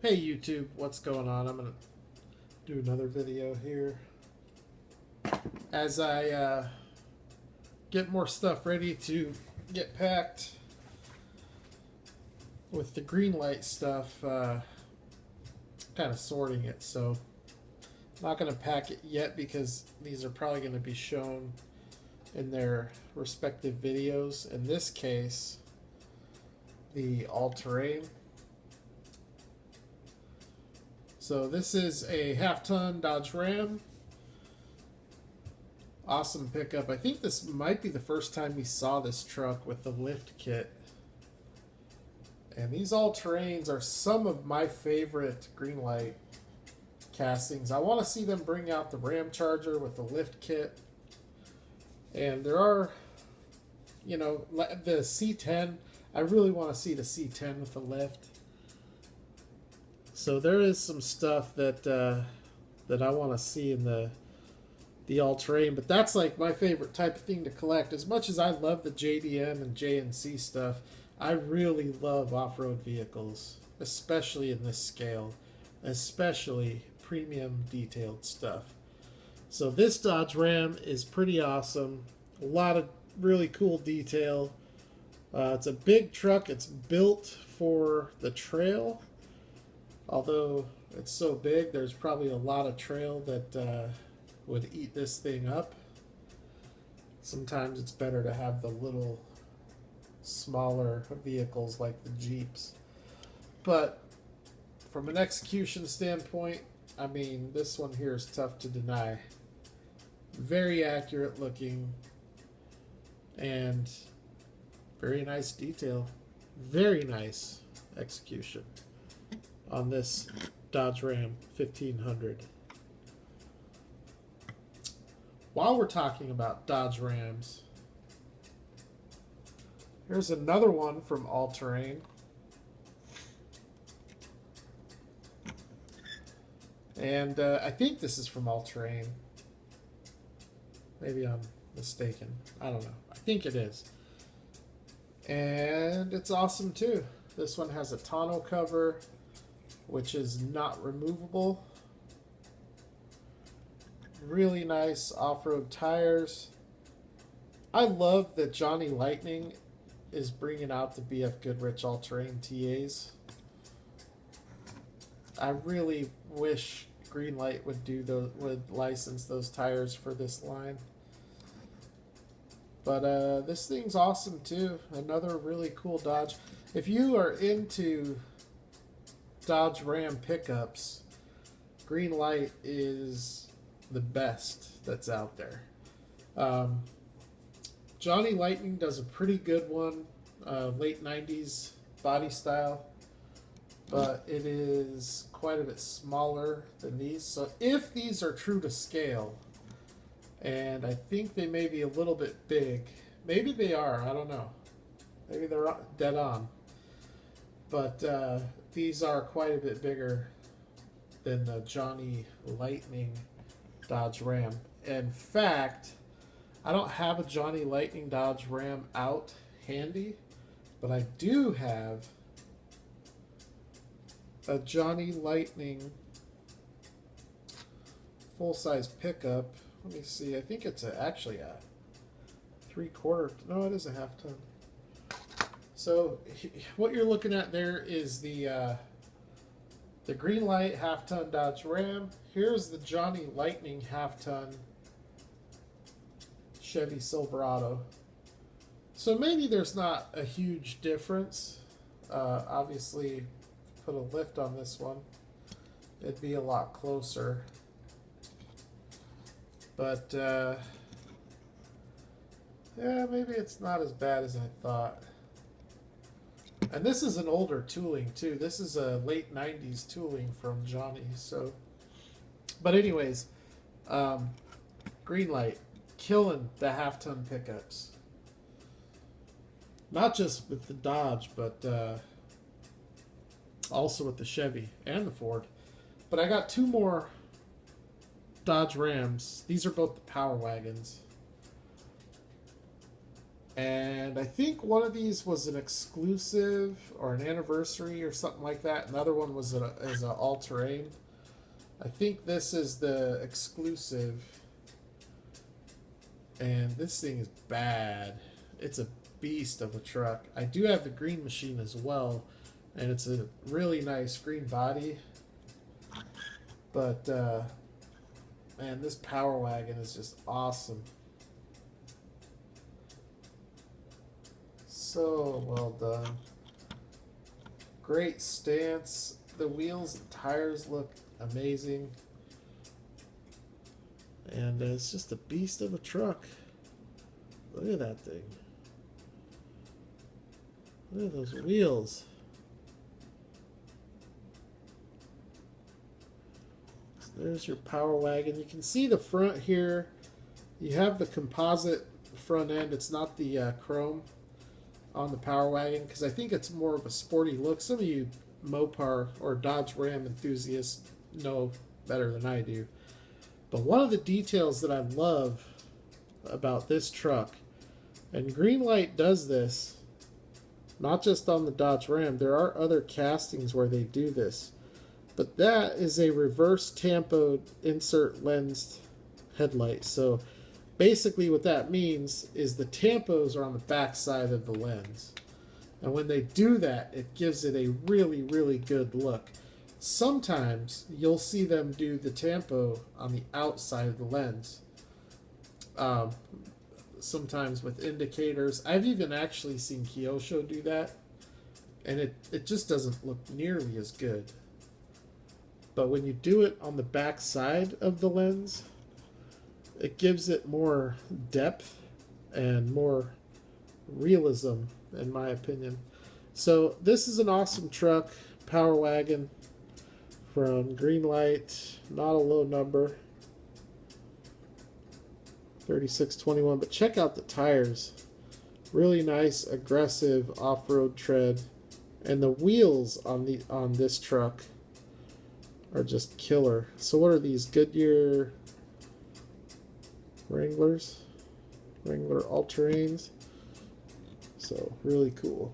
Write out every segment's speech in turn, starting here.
Hey YouTube, what's going on? I'm gonna do another video here as I get more stuff ready to get packed with the Greenlight stuff. Kind of sorting it, so I'm not gonna pack it yet because these are probably going to be shown in their respective videos. In this case, the all-terrain. So this is a half-ton Dodge Ram. Awesome pickup. I think this might be the first time we saw this truck with the lift kit. And these all-terrains are some of my favorite Greenlight castings. I want to see them bring out the Ram Charger with the lift kit. And there are, you know, the C10. I really want to see the C10 with the lift. So there is some stuff that that I want to see in the all-terrain, but that's like my favorite type of thing to collect. As much as I love the JDM and JNC stuff, I really love off-road vehicles, especially in this scale, especially premium detailed stuff. So this Dodge Ram is pretty awesome. A lot of really cool detail. It's a big truck. It's built for the trail. Although it's so big, there's probably a lot of trail that would eat this thing up. Sometimes it's better to have the little smaller vehicles like the Jeeps. But from an execution standpoint, I mean, this one here is tough to deny. Very accurate looking and very nice detail. Very nice execution on this Dodge Ram 1500. While we're talking about Dodge Rams, here's another one from All Terrain. And I think this is from All Terrain. Maybe I'm mistaken. I don't know. I think it is. And it's awesome too. This one has a tonneau cover, which is not removable. Really nice off-road tires. I love that Johnny Lightning is bringing out the BF Goodrich all-terrain TAs. I really wish Greenlight would license those tires for this line. But this thing's awesome too. Another really cool Dodge. If you are into Dodge Ram pickups, Greenlight is the best that's out there. Johnny Lightning does a pretty good one, late 90s body style, but it is quite a bit smaller than these. So if these are true to scale, and I think they may be a little bit big, maybe they are, I don't know. Maybe they're dead on. But these are quite a bit bigger than the Johnny Lightning Dodge Ram. In fact, I don't have a Johnny Lightning Dodge Ram out handy, but I do have a Johnny Lightning full-size pickup. Let me see. I think it's actually a 3/4. No, it is a half-ton. So what you're looking at there is the Greenlight half-ton Dodge Ram. Here's the Johnny Lightning half-ton Chevy Silverado. So maybe there's not a huge difference. Obviously, put a lift on this one, it'd be a lot closer. But yeah, maybe it's not as bad as I thought. And this is an older tooling too. This is a late 90s tooling from Johnny. So, but anyways, Greenlight killing the half-ton pickups. Not just with the Dodge, but also with the Chevy and the Ford. But I got two more Dodge Rams. These are both the Power Wagons. And I think one of these was an exclusive or an anniversary or something like that. Another one was an all-terrain. I think this is the exclusive. And this thing is bad. It's a beast of a truck. I do have the green machine as well. And it's a really nice green body. But, man, this Power Wagon is just awesome. So well done. Great stance. The wheels and tires look amazing. And it's just a beast of a truck. Look at that thing. Look at those wheels. So there's your Power Wagon. You can see the front here. You have the composite front end. It's not the chrome on the Power Wagon, because I think it's more of a sporty look. Some of you Mopar or Dodge Ram enthusiasts know better than I do. But one of the details that I love about this truck, and Greenlight does this, not just on the Dodge Ram, there are other castings where they do this, but that is a reverse tampoed insert lensed headlight. So basically what that means is the tampos are on the back side of the lens. And when they do that, it gives it a really, really good look. Sometimes you'll see them do the tampo on the outside of the lens. Sometimes with indicators. I've even actually seen Kyosho do that. And it just doesn't look nearly as good. But when you do it on the back side of the lens, it gives it more depth and more realism, in my opinion. So this is an awesome truck, Power Wagon from Greenlight. Not a low number, 3621. But check out the tires. Really nice, aggressive off-road tread, and the wheels on this truck are just killer. So what are these, Goodyear Wrangler all-terrains? So really cool.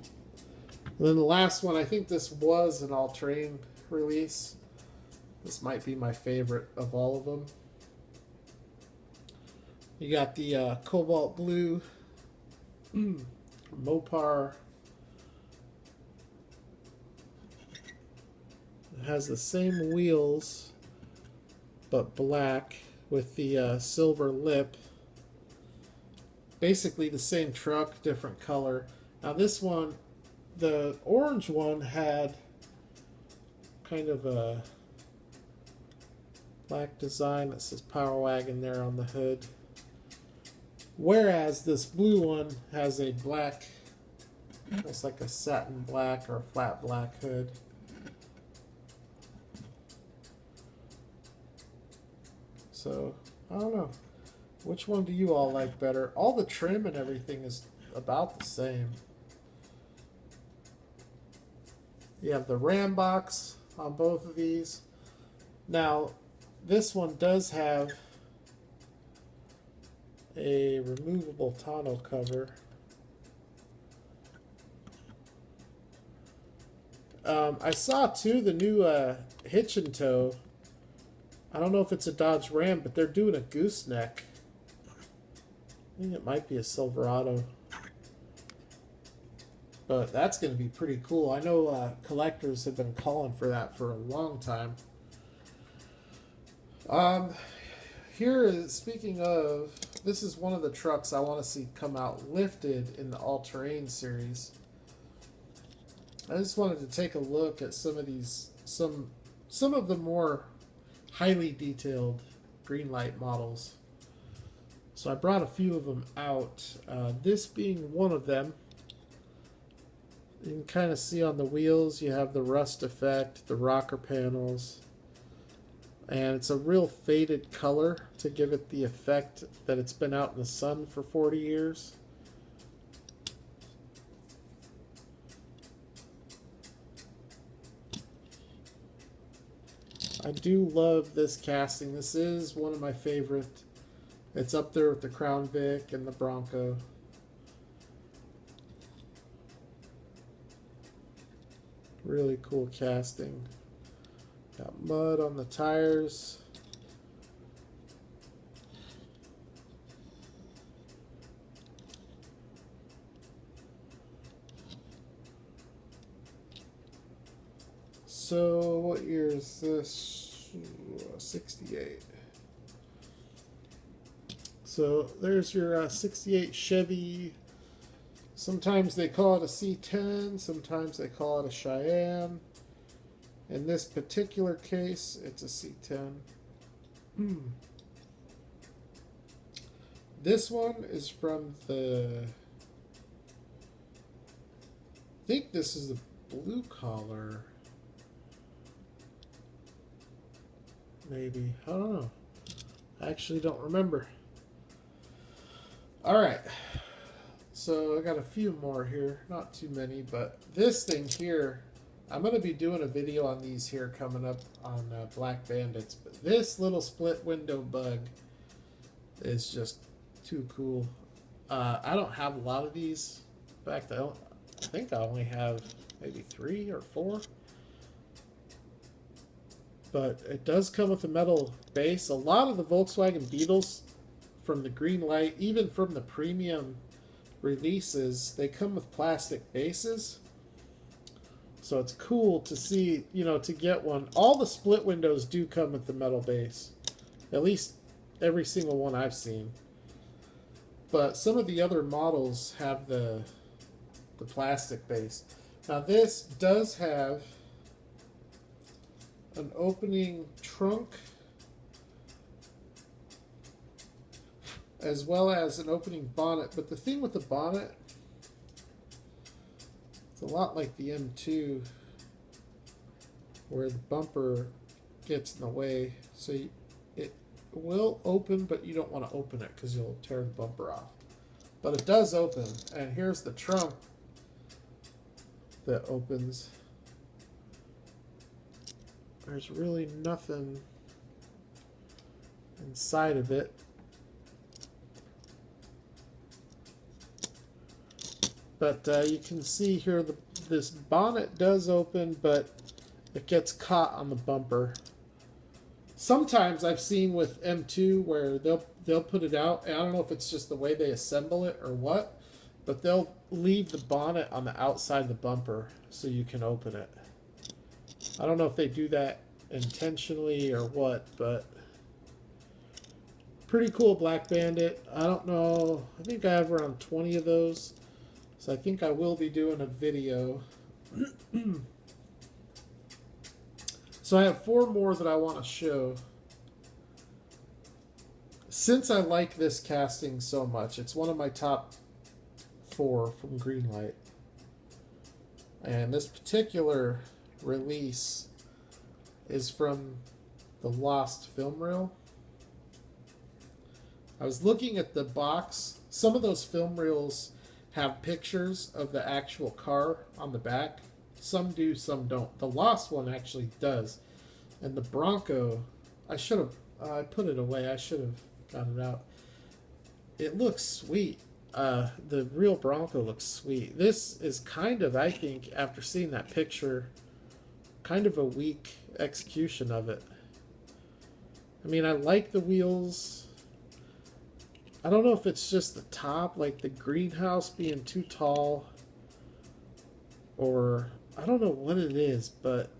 And then the last one, I think this was an all-terrain release. This might be my favorite of all of them. You got the cobalt blue Mopar. It has the same wheels but black with the silver lip. Basically the same truck, different color. Now this one, the orange one, had kind of a black design that says Power Wagon there on the hood. Whereas this blue one has a black, almost like a satin black or a flat black hood. So, I don't know. Which one do you all like better? All the trim and everything is about the same. You have the Ram box on both of these. Now, this one does have a removable tonneau cover. I saw too the new hitch and tow. I don't know if it's a Dodge Ram, but they're doing a gooseneck. I think it might be a Silverado. But that's going to be pretty cool. I know collectors have been calling for that for a long time. Here is, speaking of, this is one of the trucks I want to see come out lifted in the all-terrain series. I just wanted to take a look at some of these, some of the more highly detailed Greenlight models. So I brought a few of them out. This being one of them. You can kind of see on the wheels you have the rust effect, the rocker panels, and it's a real faded color to give it the effect that it's been out in the sun for 40 years. I do love this casting. This is one of my favorite. It's up there with the Crown Vic and the Bronco. Really cool casting. Got mud on the tires. So what year is this? 68. So there's your 68 Chevy. Sometimes they call it a C10, sometimes they call it a Cheyenne. In this particular case, it's a C10. This one is from the... I think this is the blue collar. Maybe. I don't know. I actually don't remember. Alright. So I got a few more here. Not too many, but this thing here, I'm going to be doing a video on these here coming up on Black Bandits. But this little split window bug is just too cool. I don't have a lot of these. In fact, I think I only have maybe 3 or 4. But it does come with a metal base. A lot of the Volkswagen Beetles from the Greenlight, even from the premium releases, they come with plastic bases. So it's cool to see, you know, to get one. All the split windows do come with the metal base. At least every single one I've seen. But some of the other models have the plastic base. Now this does have an opening trunk as well as an opening bonnet, but the thing with the bonnet, it's a lot like the M2 where the bumper gets in the way, so it will open, but you don't want to open it because you'll tear the bumper off. But it does open, and here's the trunk that opens. There's really nothing inside of it. But you can see here this bonnet does open, but it gets caught on the bumper. Sometimes I've seen with M2 where they'll put it out, and I don't know if it's just the way they assemble it or what, but they'll leave the bonnet on the outside of the bumper so you can open it. I don't know if they do that intentionally or what, but pretty cool Black Bandit. I don't know. I think I have around 20 of those. So I think I will be doing a video. So I have 4 more that I want to show. Since I like this casting so much, it's one of my top 4 from Greenlight. And this particular release is from the Lost film reel. I was looking at the box. Some of those film reels have pictures of the actual car on the back. Some do, some don't. The Lost one actually does. And the Bronco, I should have, I put it away. I should have got it out. It looks sweet. The real Bronco looks sweet. This is kind of, I think, after seeing that picture, kind of a weak execution of it. I mean, I like the wheels. I don't know if it's just the top, like the greenhouse being too tall, or I don't know what it is, but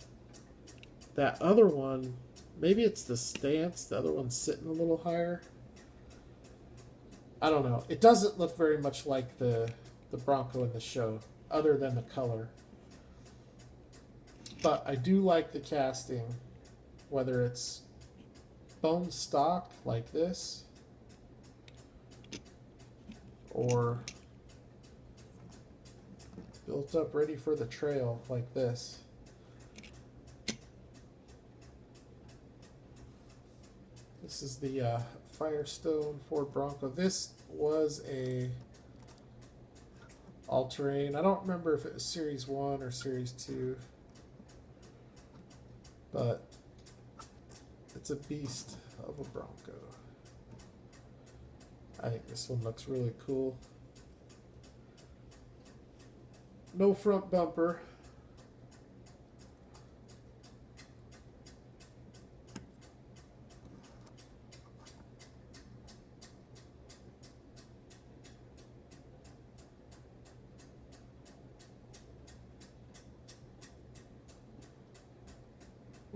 that other one, maybe it's the stance, the other one's sitting a little higher. I don't know. It doesn't look very much like the Bronco in the show, other than the color. But I do like the casting, whether it's bone stock like this, or built up ready for the trail like this. This is the Firestone Ford Bronco. This was a all-terrain. I don't remember if it was Series 1 or Series 2, but it's a beast of a Bronco. I think this one looks really cool. No front bumper.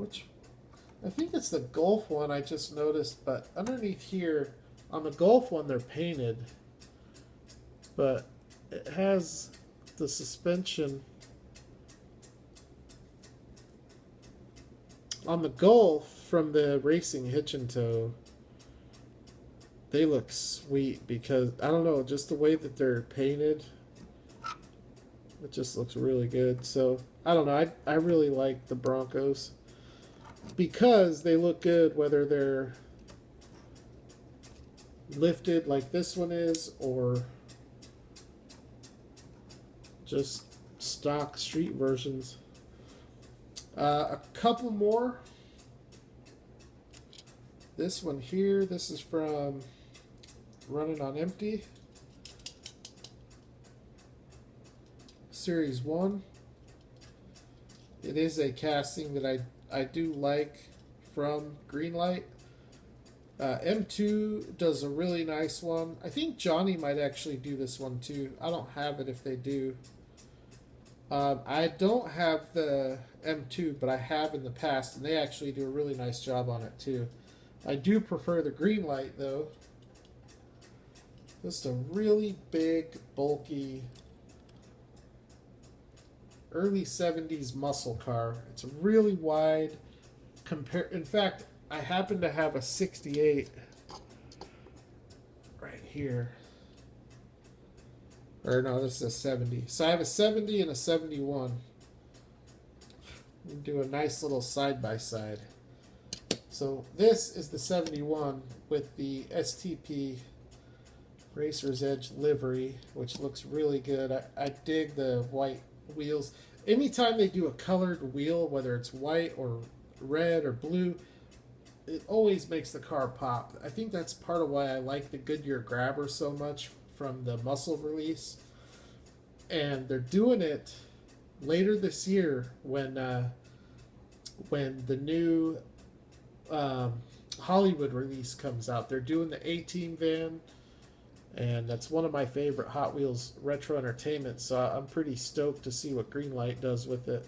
which I think it's the Golf one I just noticed, but underneath here on the Golf one they're painted, but it has the suspension on the Golf from the Racing Hitch and Tow. They look sweet because I don't know, just the way that they're painted, it just looks really good. So I don't know, I really like the Broncos because they look good whether they're lifted like this one is or just stock street versions. A couple more. This one here, this is from Running on Empty, Series 1. It is a casting that I do like from Greenlight. M2 does a really nice one. I think Johnny might actually do this one too. I don't have it if they do. I don't have the M2, but I have in the past, and they actually do a really nice job on it too. I do prefer the Greenlight though. Just a really big, bulky, early 70s muscle car. It's really wide. In fact, I happen to have a 68 right here. Or no, this is a 70. So I have a 70 and a 71. We do a nice little side-by-side. So this is the 71 with the STP Racer's Edge livery, which looks really good. I dig the white wheels. Anytime they do a colored wheel, whether it's white or red or blue, it always makes the car pop. I think that's part of why I like the Goodyear Grabber so much from the muscle release. And they're doing it later this year when the new Hollywood release comes out. They're doing the A-Team van, and that's one of my favorite Hot Wheels retro entertainments, so I'm pretty stoked to see what Greenlight does with it.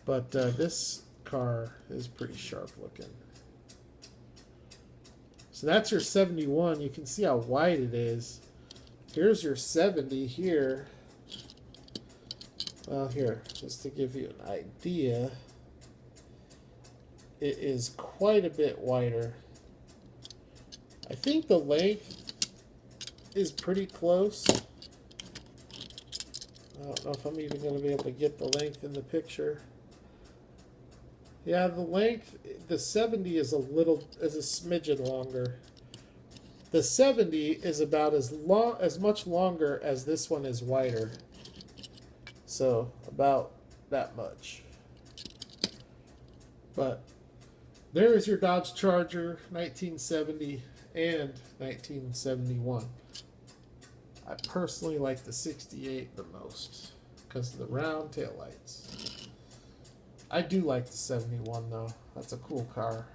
But this car is pretty sharp looking. So that's your 71. You can see how wide it is. Here's your 70 here. Well, here, just to give you an idea, it is quite a bit wider. I think the length is pretty close. I don't know if I'm even going to be able to get the length in the picture. Yeah, the length, the 70 is a smidgen longer. The 70 is about as much longer as this one is wider. So about that much. But there is your Dodge Charger 1970 and 1971. I personally like the 68 the most because of the round taillights. I do like the 71 though. That's a cool car.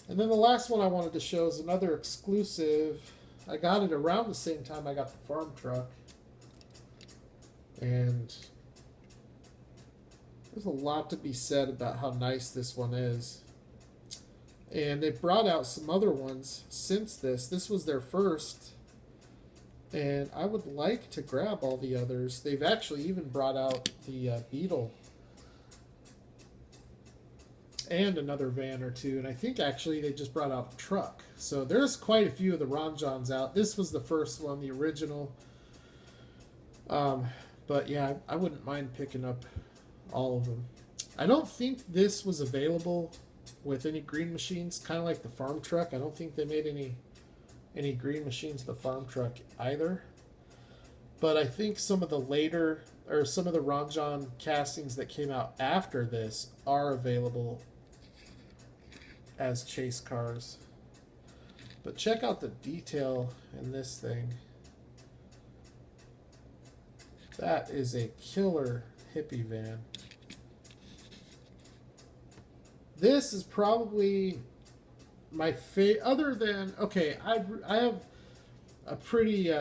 And then the last one I wanted to show is another exclusive. I got it around the same time I got the farm truck. And there's a lot to be said about how nice this one is. And they brought out some other ones since this. This was their first. And I would like to grab all the others. They've actually even brought out the Beetle. And another van or two. And I think actually they just brought out a truck. So there's quite a few of the RonJons out. This was the first one, the original. But yeah, I wouldn't mind picking up all of them. I don't think this was available with any green machines, kind of like the farm truck. I don't think they made any green machines the farm truck either. But I think some of the later, or some of the RonJon castings that came out after this are available as chase cars. But check out the detail in this thing. That is a killer hippie van. This is probably my favorite, other than, okay, I have a pretty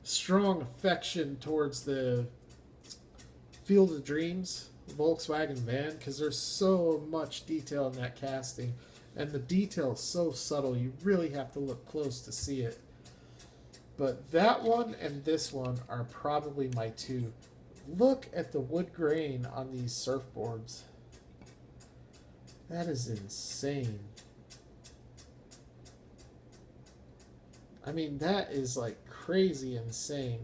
strong affection towards the Field of Dreams Volkswagen van, because there's so much detail in that casting, and the detail is so subtle you really have to look close to see it. But that one and this one are probably my two. Look at the wood grain on these surfboards. That is insane. I mean, that is like crazy insane.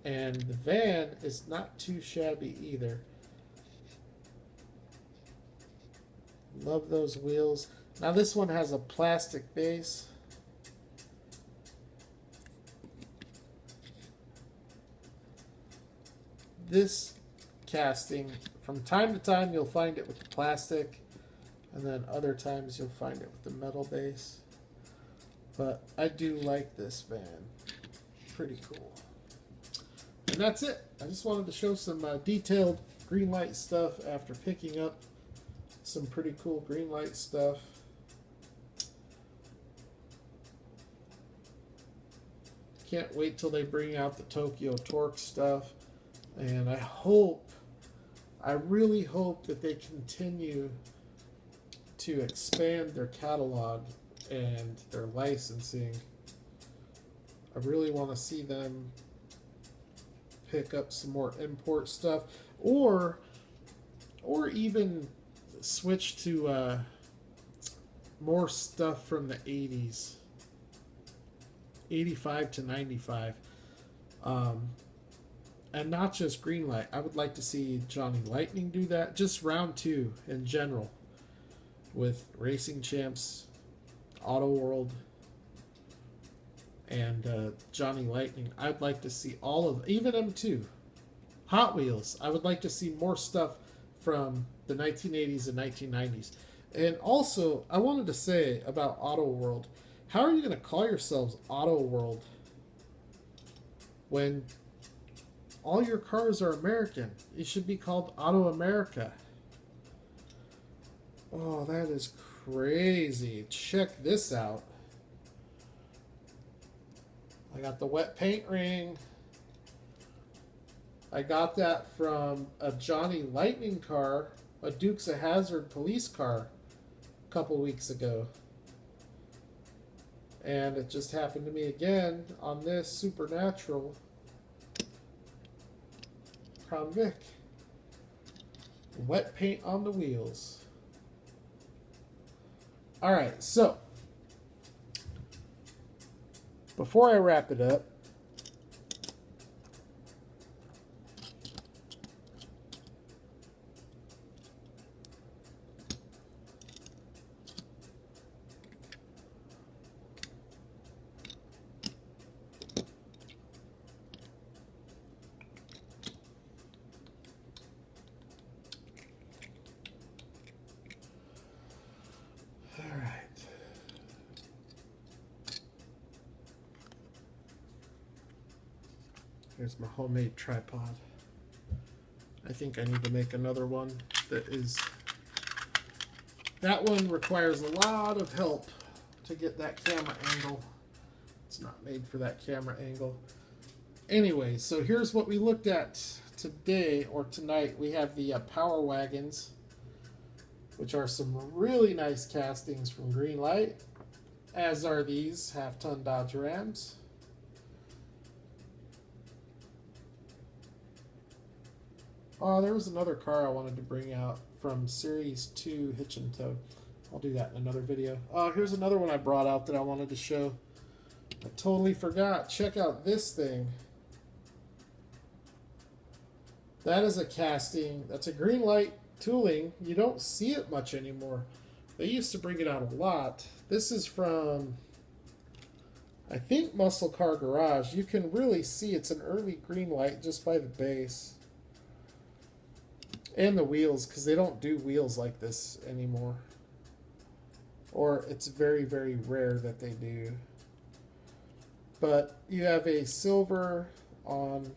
And the van is not too shabby either. Love those wheels. Now this one has a plastic base. This casting, from time to time you'll find it with the plastic, and then other times you'll find it with the metal base. But I do like this van. Pretty cool. And that's it. I just wanted to show some detailed Greenlight stuff after picking up some pretty cool Greenlight stuff. Can't wait till they bring out the Tokyo Torque stuff. And I really hope that they continue to expand their catalog and their licensing. I really want to see them pick up some more import stuff, or even switch to more stuff from the 80s, 85 to 95. And not just Greenlight. I would like to see Johnny Lightning do that. Just round 2 in general. With Racing Champs, Auto World, and Johnny Lightning. I'd like to see all of, even M2. Hot Wheels. I would like to see more stuff from the 1980s and 1990s. And also, I wanted to say about Auto World. How are you going to call yourselves Auto World when all your cars are American? You should be called Auto America. Oh, that is crazy. Check this out. I got the wet paint ring. I got that from a Johnny Lightning car, a Dukes of Hazzard police car, a couple weeks ago. And it just happened to me again on this Supernatural Crown Vic. Wet paint on the wheels. Alright, so before I wrap it up, here's my homemade tripod. I think I need to make another one that one requires a lot of help to get that camera angle. It's not made for that camera angle. Anyway, so here's what we looked at today or tonight. We have the Power Wagons, which are some really nice castings from Greenlight, as are these half-ton Dodge Rams. Oh, there was another car I wanted to bring out from Series 2 Hitch and Tow. I'll do that in another video. Oh, here's another one I brought out that I wanted to show. I totally forgot. Check out this thing. That is a casting. That's a Greenlight tooling. You don't see it much anymore. They used to bring it out a lot. This is from, I think, Muscle Car Garage. You can really see it's an early Greenlight just by the base. And the wheels, because they don't do wheels like this anymore. Or it's very, very rare that they do. But you have a silver on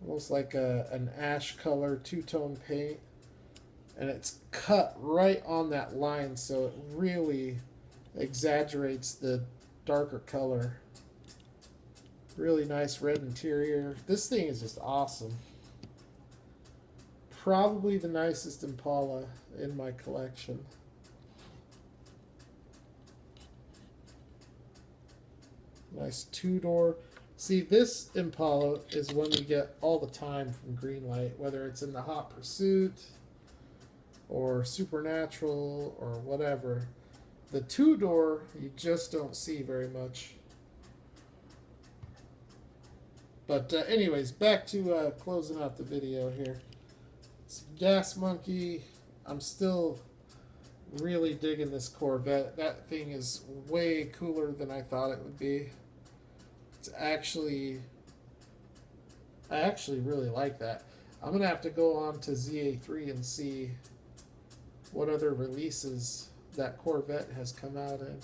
almost like an ash color two-tone paint. And it's cut right on that line, so it really exaggerates the darker color. Really nice red interior. This thing is just awesome. Probably the nicest Impala in my collection. Nice two-door. See, this Impala is one we get all the time from Greenlight, whether it's in the Hot Pursuit or Supernatural or whatever. The two-door you just don't see very much. But anyways, back to closing out the video here. Gas Monkey. I'm still really digging this Corvette. That thing is way cooler than I thought it would be. It's actually, I actually really like that. I'm going to have to go on to ZA3 and see what other releases that Corvette has come out in.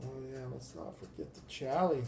Oh yeah, let's not forget the Chally.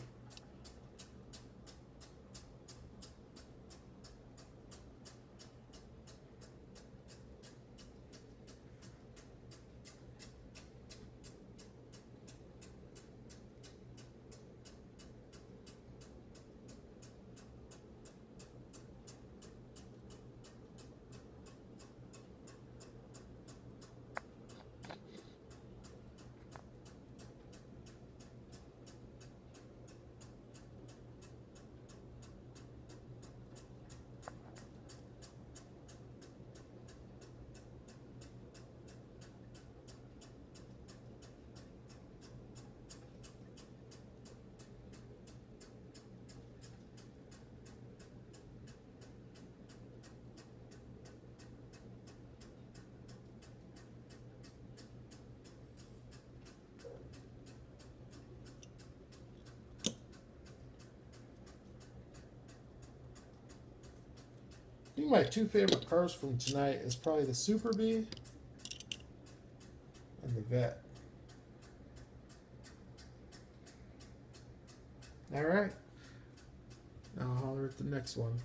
I think my two favorite cars from tonight is probably the Super Bee and the Vet. All right. Now I'll holler at the next one.